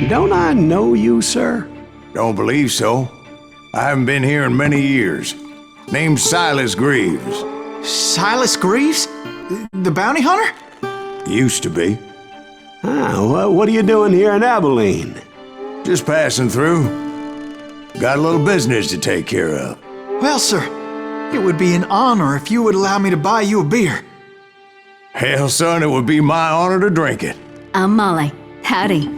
Don't I know you, sir? Don't believe so. I haven't been here in many years. Name's Silas Greaves. Silas Greaves? The bounty hunter? Used to be. Well, what are you doing here in Abilene? Just passing through. Got a little business to take care of. Well, sir, it would be an honor if you would allow me to buy you a beer. Hell, son, it would be my honor to drink it. I'm Molly. Howdy.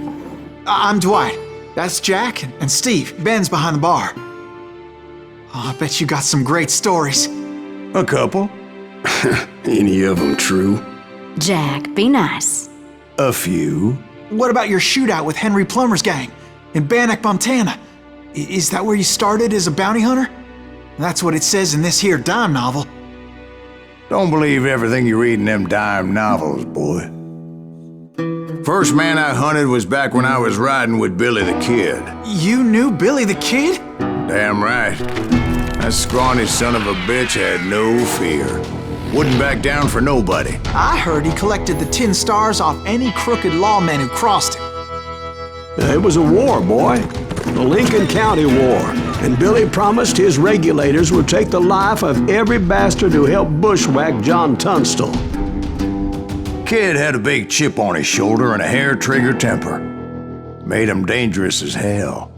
I'm Dwight. That's Jack and Steve. Ben's behind the bar. Oh, I bet you got some great stories. A couple. Any of them true? Jack, be nice. A few. What about your shootout with Henry Plummer's gang in Bannock, Montana? Is that where you started as a bounty hunter? That's what it says in this here dime novel. Don't believe everything you read in them dime novels, boy. First man I hunted was back when I was riding with Billy the Kid. You knew Billy the Kid? Damn right. That scrawny son of a bitch had no fear. Wouldn't back down for nobody. I heard he collected the 10 stars off any crooked lawman who crossed him. It was a war, boy. The Lincoln County War. And Billy promised his regulators would take the life of every bastard who helped bushwhack John Tunstall. Kid had a big chip on his shoulder and a hair-trigger temper. Made him dangerous as hell.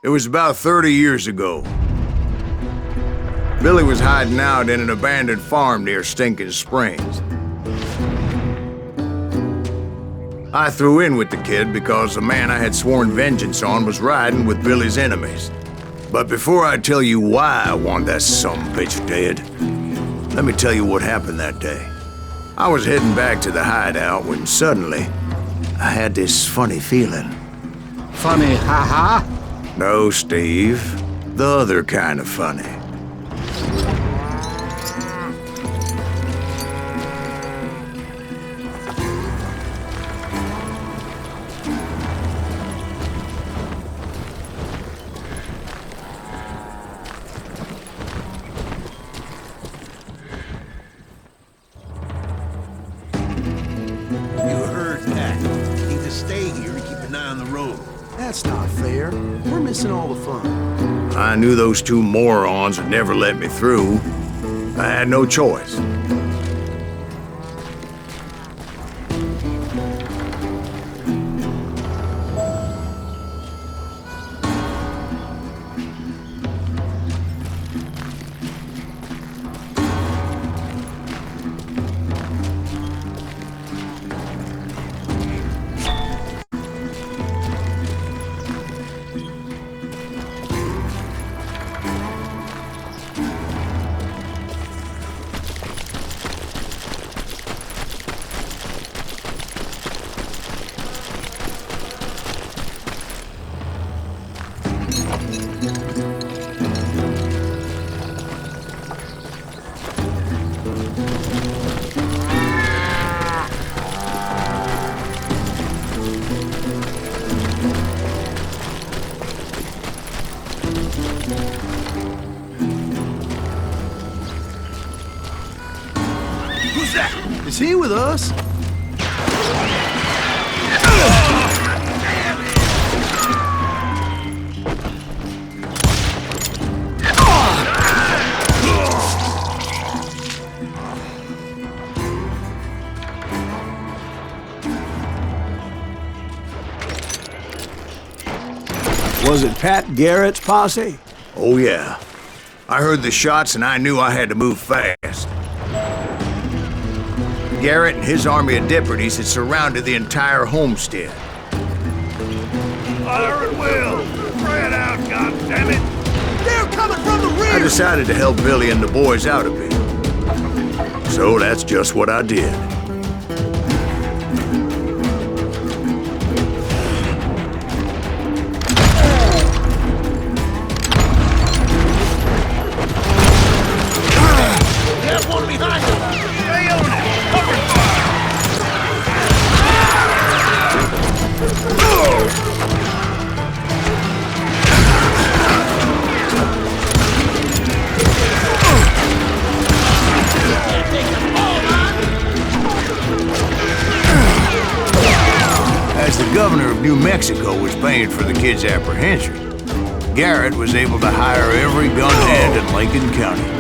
It was about 30 years ago. Billy was hiding out in an abandoned farm near Stinking Springs. I threw in with the kid because the man I had sworn vengeance on was riding with Billy's enemies. But before I tell you why I want that sumbitch dead, let me tell you what happened that day. I was heading back to the hideout when suddenly I had this funny feeling. Funny, ha-ha? No, Steve. The other kind of funny. You heard that. Need to stay here and keep an eye on the road. That's not fair. We're missing all the fun. I knew those two morons would never let me through. I had no choice. Who's that? Is he with us? Was it Pat Garrett's posse? Oh yeah. I heard the shots and I knew I had to move fast. Garrett and his army of deputies had surrounded the entire homestead. Fire at will! Spread out, goddammit! They're coming from the rear! I decided to help Billy and the boys out a bit. So that's just what I did. governor of New Mexico was paying for the kid's apprehension, Garrett was able to hire every gun hand in Lincoln County.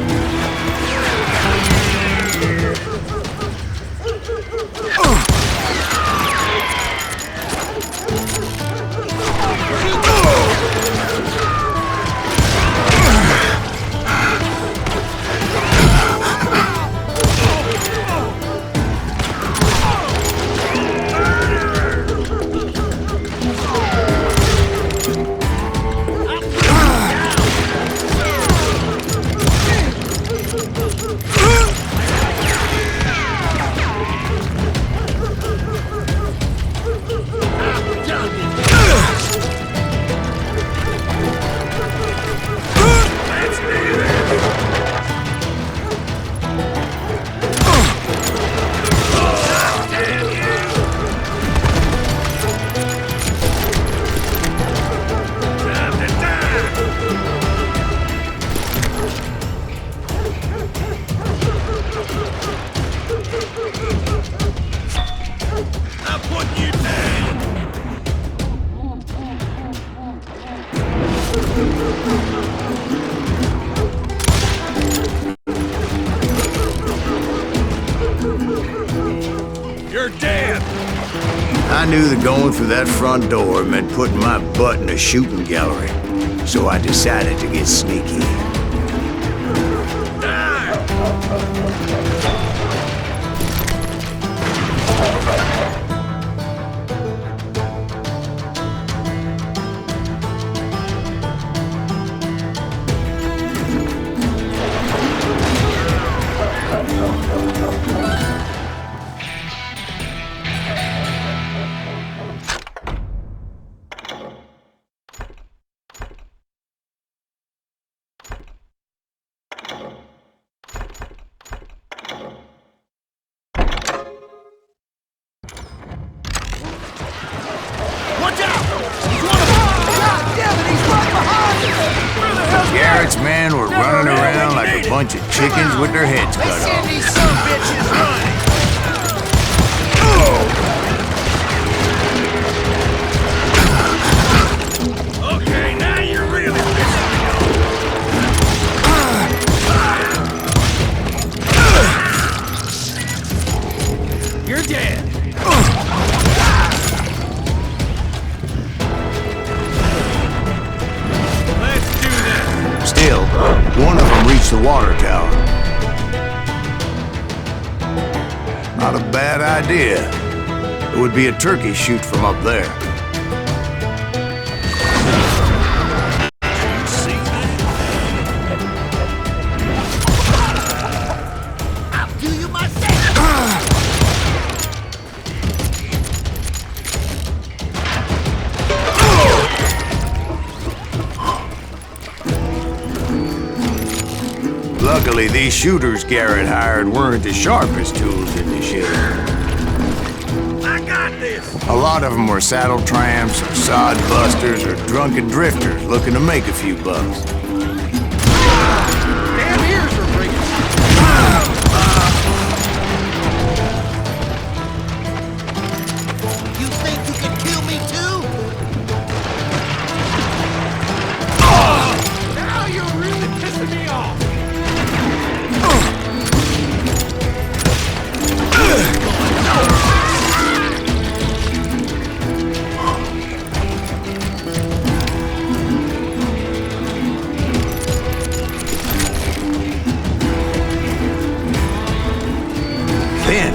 I knew that going through that front door meant putting my butt in a shooting gallery, so I decided to get sneaky. Garrett's men were running around like a bunch of chickens with their heads cut off. These son bitches running. Okay, now you're really pissing me off. You're dead. Still, one of them reached the water tower. Not a bad idea. It would be a turkey shoot from up there. I'll do you myself. Luckily, these shooters Garrett hired weren't the sharpest tools in the shed. I got this. A lot of them were saddle tramps, or sod busters, or drunken drifters looking to make a few bucks. Damn ears are breaking. You think you can kill me too? Now you're really pissing me off. Then,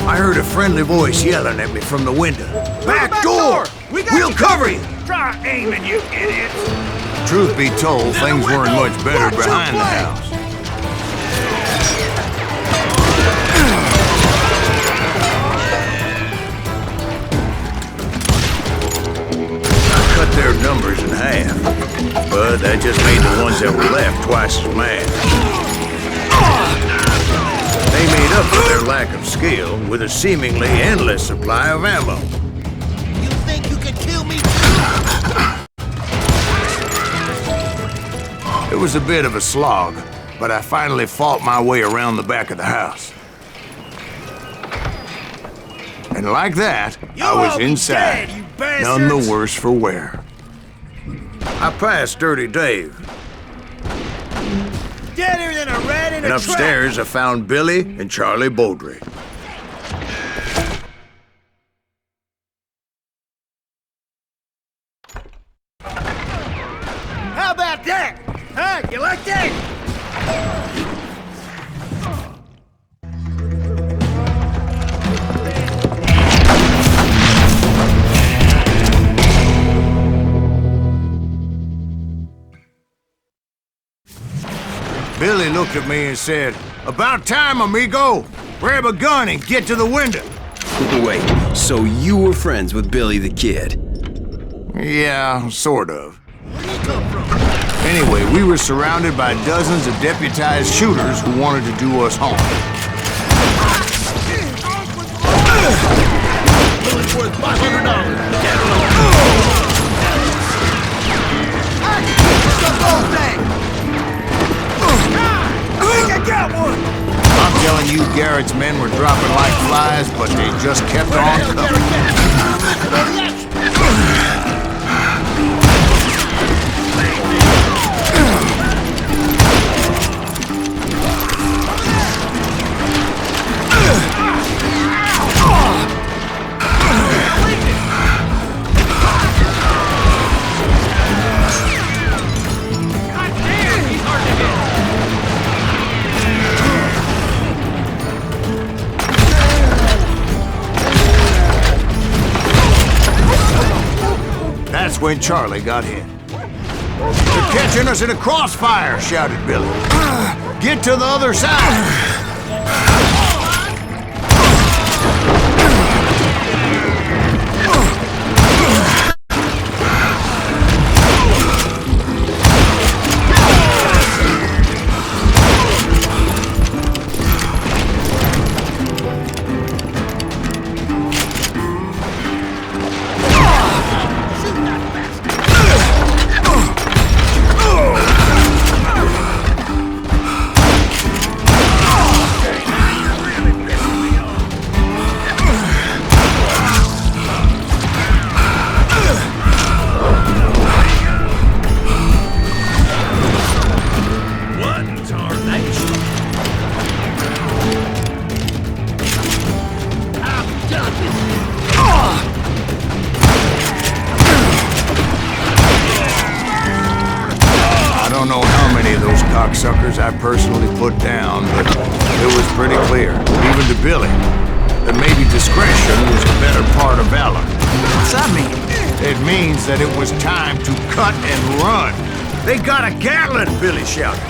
I heard a friendly voice yelling at me from the window. Back door! We'll cover you! Try aiming, you idiots. Truth be told, things weren't much better behind the house. I cut their numbers in half, but that just made the ones that were left twice as mad. They made up for their lack of skill with a seemingly endless supply of ammo. You think you can kill me too? It was a bit of a slog, but I finally fought my way around the back of the house. And like that, I was inside. Dead, you none the worse for wear. I passed Dirty Dave. Deader than a rat in And a upstairs, I found Billy and Charlie Beaudry. How about that? Huh? You like that? Billy looked at me and said, "About time, amigo. Grab a gun and get to the window." Wait, so you were friends with Billy the Kid? Yeah, sort of. Anyway, we were surrounded by dozens of deputized shooters who wanted to do us harm. Billy's worth $500. I got one! I'm telling you, Garrett's men were dropping like flies, but they just kept on coming. That's when Charlie got hit. "They're catching us in a crossfire," shouted Billy. "Get to the other side!" Cocksuckers I personally put down, but it was pretty clear, even to Billy, that maybe discretion was a better part of valor. What's that mean? It means that it was time to cut and run. "They got a Gatling!" Billy shouted.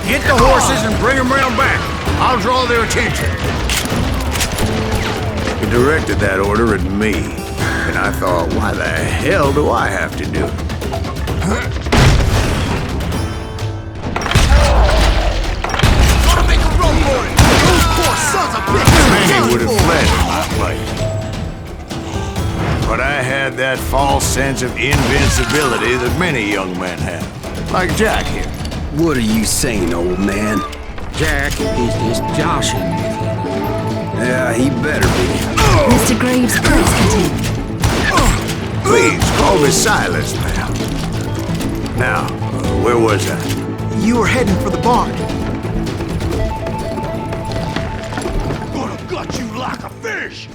"Get the horses and bring them round back. I'll draw their attention." He directed that order at me, and I thought, why the hell do I have to do it? Many would have fled in my place. But I had that false sense of invincibility that many young men have. Like Jack here. What are you saying, old man? Jack is joshing with you. Yeah, he better be. Mr. Graves, please continue. Please, call me Silas, ma'am. Now, where was I? You were heading for the barn. Gonna gut you like a fish!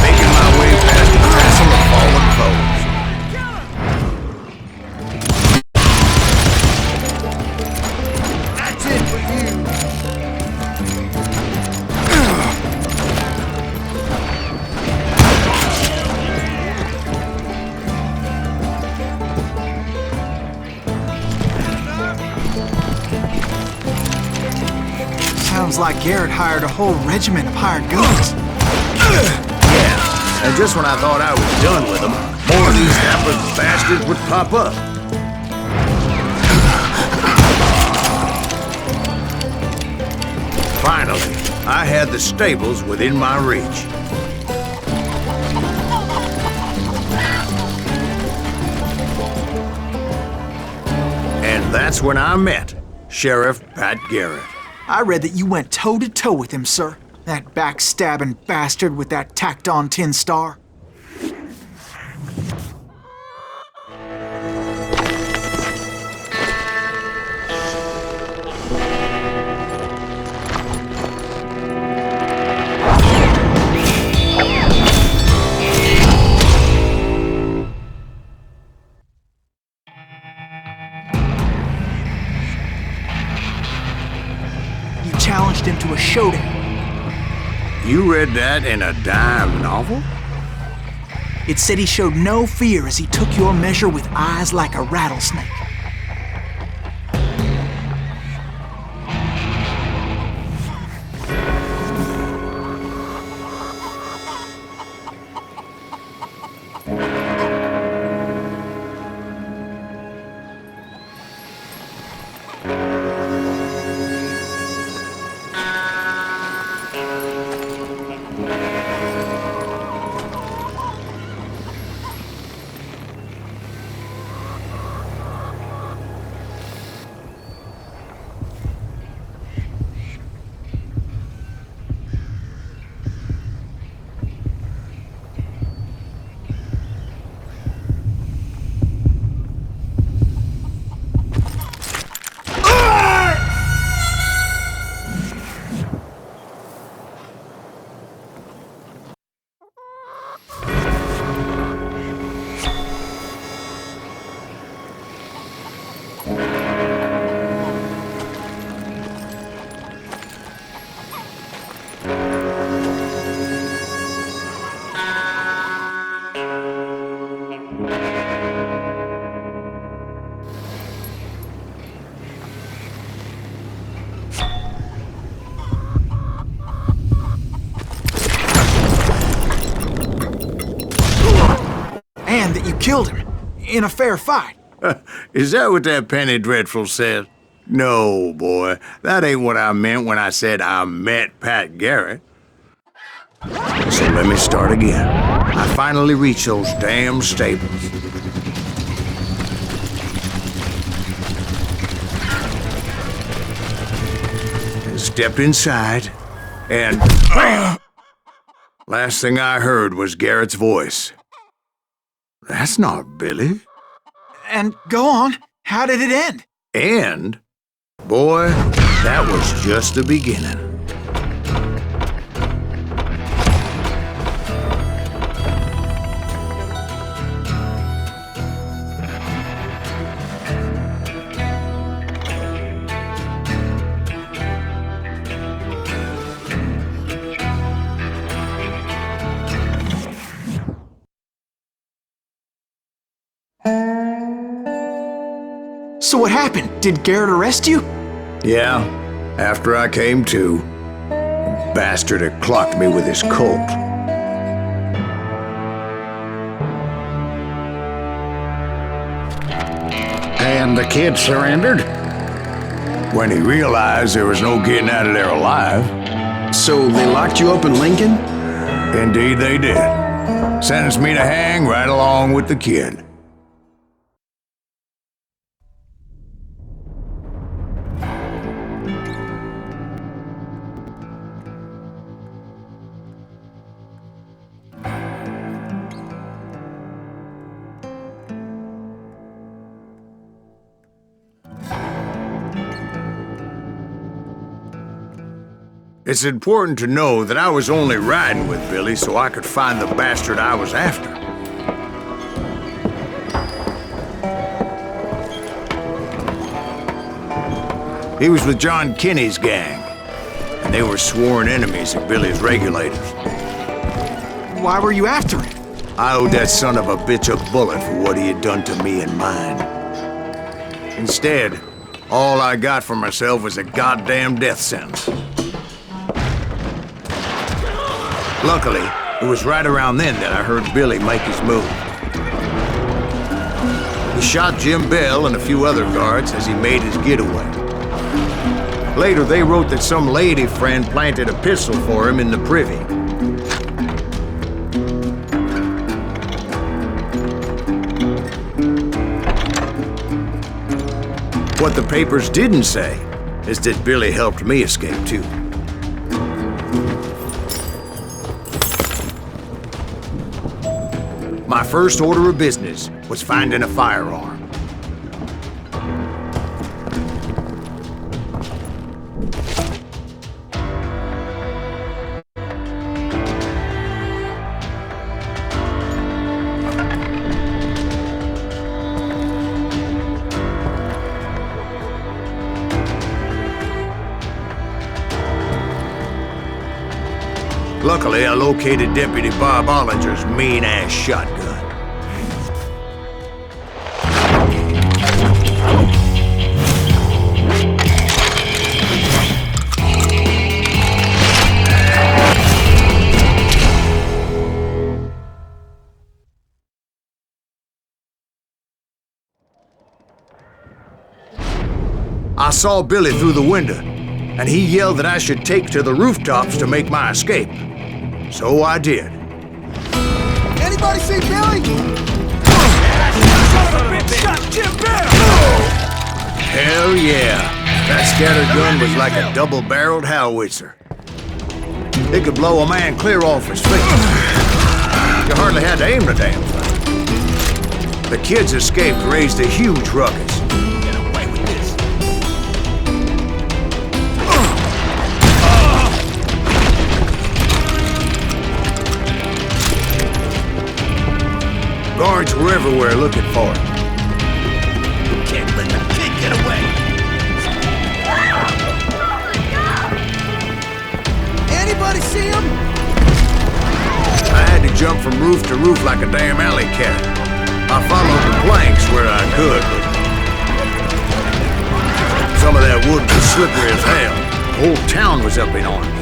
Making my way past the castle of fallen foes. That's it for you! Sounds like Garrett hired a whole regiment of hired guns. Yeah, and just when I thought I was done with them, more of these hapless bastards would pop up. Finally, I had the stables within my reach. And that's when I met Sheriff Pat Garrett. I read that you went toe-to-toe with him, sir. That backstabbing bastard with that tacked-on tin star. You challenged him to a showdown. You read that in a dime novel? It said he showed no fear as he took your measure with eyes like a rattlesnake. And that you killed him in a fair fight. Is that what that penny dreadful said? No, boy. That ain't what I meant when I said I met Pat Garrett. So let me start again. I finally reached those damn stables. Stepped inside, and last thing I heard was Garrett's voice. That's not Billy. And go on, how did it end? And, boy, that was just the beginning. So what happened? Did Garrett arrest you? Yeah, after I came to, the bastard had clocked me with his Colt. And the kid surrendered? When he realized there was no getting out of there alive. So they locked you up in Lincoln? Indeed they did. Sentenced me to hang right along with the kid. It's important to know that I was only riding with Billy so I could find the bastard I was after. He was with John Kinney's gang, and they were sworn enemies of Billy's regulators. Why were you after him? I owed that son of a bitch a bullet for what he had done to me and mine. Instead, all I got for myself was a goddamn death sentence. Luckily, it was right around then that I heard Billy make his move. He shot Jim Bell and a few other guards as he made his getaway. Later, they wrote that some lady friend planted a pistol for him in the privy. What the papers didn't say is that Billy helped me escape, too. My first order of business was finding a firearm. Luckily, I located Deputy Bob Ollinger's mean-ass shotgun. I saw Billy through the window, and he yelled that I should take to the rooftops to make my escape. So I did. Anybody see Billy? Hell yeah. That scattered gun was like a double-barreled howitzer. It could blow a man clear off his feet. You hardly had to aim the damn thing. The kids escaped raised a huge ruckus. Get away with this. Guards were everywhere looking for him. Can't let the kid get away. Anybody see him? I had to jump from roof to roof like a damn alley cat. I followed the planks where I could, but some of that wood was slippery as hell. The whole town was up in arms.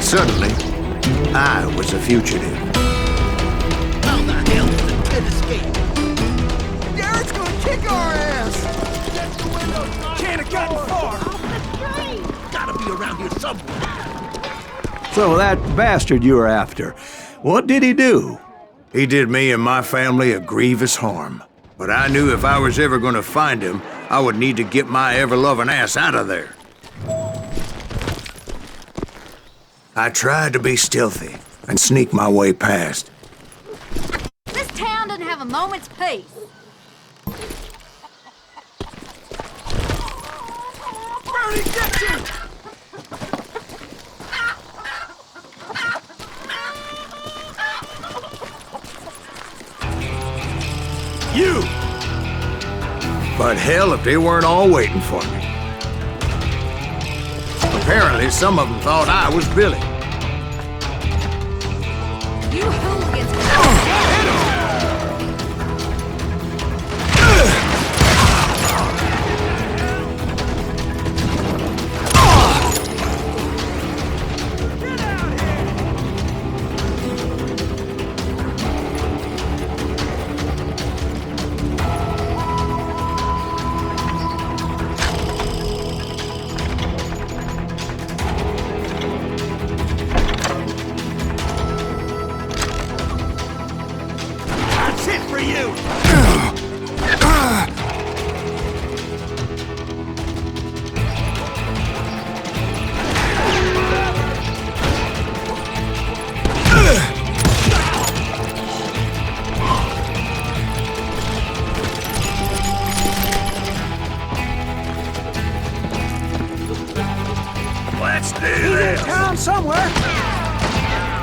Suddenly, I was a fugitive. How the hell did the kid escape? Garrett's gonna kick our ass! Get the window! Can't have gotten far! Gotta be around here somewhere. So that bastard you were after, what did he do? He did me and my family a grievous harm. But I knew if I was ever gonna find him, I would need to get my ever-loving ass out of there. I tried to be stealthy and sneak my way past. This town doesn't have a moment's peace. Bernie, get you! You! But hell if they weren't all waiting for me. Apparently, some of them thought I was Billy. You hooligans. That's it for you! Let's do this! Town somewhere!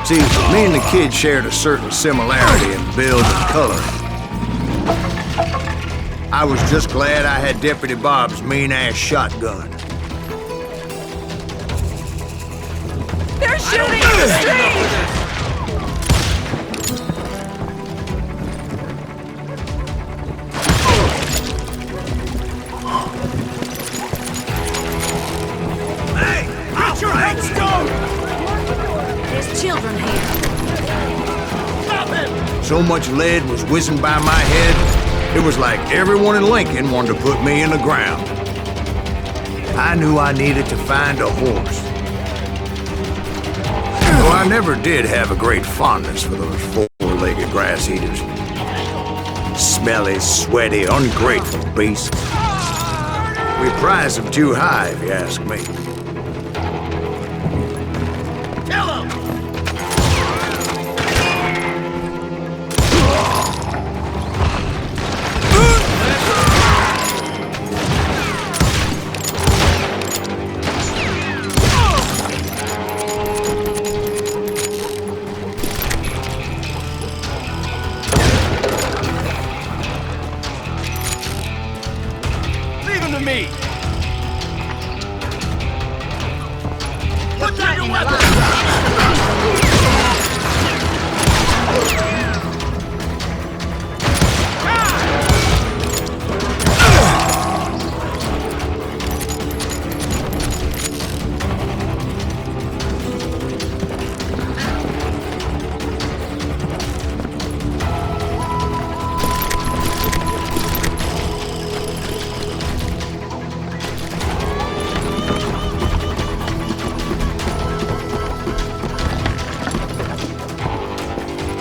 See, me and the kid shared a certain similarity in build and color. I was just glad I had Deputy Bob's mean-ass shotgun. Hey! Get your headstone! There's children here. Stop him! So much lead was whizzing by my head, it was like everyone in Lincoln wanted to put me in the ground. I knew I needed to find a horse. Though I never did have a great fondness for those four-legged grass eaters. Smelly, sweaty, ungrateful beasts. We prize them too high, if you ask me. Kill him! Leave him to me! Put down your weapon!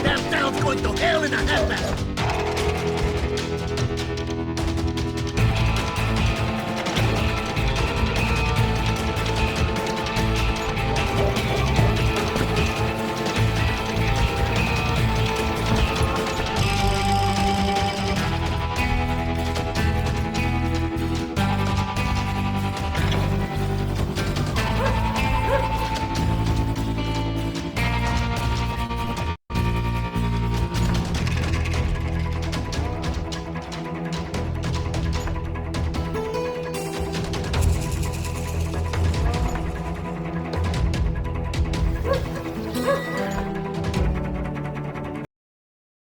That town's going to hell in a handbasket!